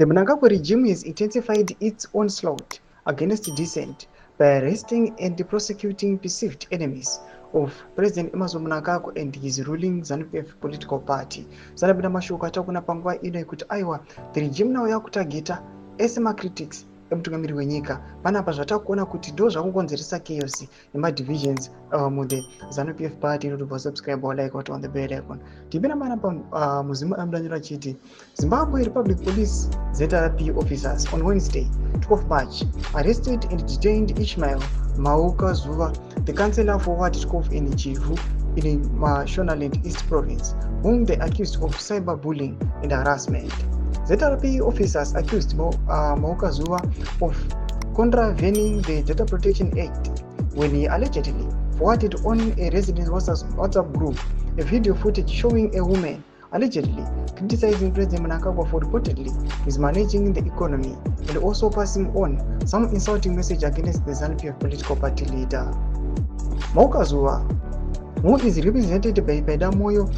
The Mnangagwa regime has intensified its onslaught against dissent by arresting and prosecuting perceived enemies of President Emmerson Mnangagwa and his ruling ZANU-PF political party. Zanabina mashuka atakuna panguva ino yekuti aiwa the regime now yakutageta ese critics emutungamiri wenyika panapa zvatakuona kuti ndo zvakukonzeresa chaos nemadivisions muthe ZANU-PF party. Inotobva subscribe or like on the bell icon. Tibina mana muzimu amdanyura chiti Zimbabwe Republic Police ZRP officers on Wednesday 12 March arrested and detained Ishmael Mnangagwa, the councillor for Ward 12 in Chivu in Mashonaland East Province, whom they accused of cyberbullying and harassment. ZRP officers accused Mnangagwa of contravening the Data Protection Act when he allegedly forwarded on a resident's WhatsApp group a video footage showing a woman allegedly criticizing President Mnangagwa for reportedly mismanaging the economy and also passing on some insulting message against the ZANU-PF political party leader. Mnangagwa, who is represented by Pedamoyo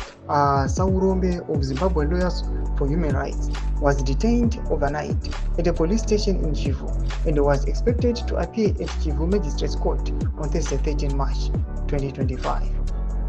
Saurombe of Zimbabwe Lawyers for Human Rights, was detained overnight at a police station in Chivu and was expected to appear at Chivu Magistrates Court on Thursday, 13 March 2025.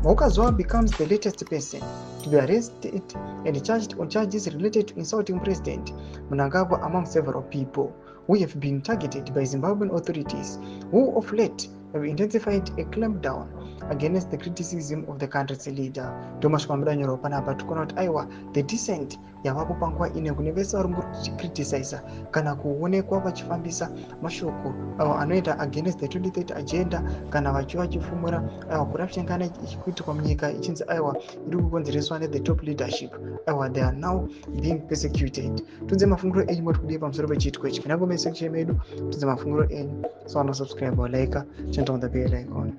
Mnangagwa becomes the latest person to be arrested and charged on charges related to insulting President Mnangagwa among several people who have been targeted by Zimbabwean authorities, who of late have intensified a clampdown against the criticism of the country's leader. Thomas Kwambranyo panapa tukona kuti aiwa the dissent yavapo panguva ine kune vese vari criticize kana kuonekwa vachifambisa mashoko anoita against the 2030 agenda kana vachifumura corruption kana ichikuitikwa munyika ichinzi aiwa iri kukonzereswa ne the top leadership aiwa they are now being persecuted. Tunze mafunguro enyu moti kudii pamusoro pechiitiko ichi kana comment section medu tunze mafunguro enyu, so subscribe or like, turn on the bell icon.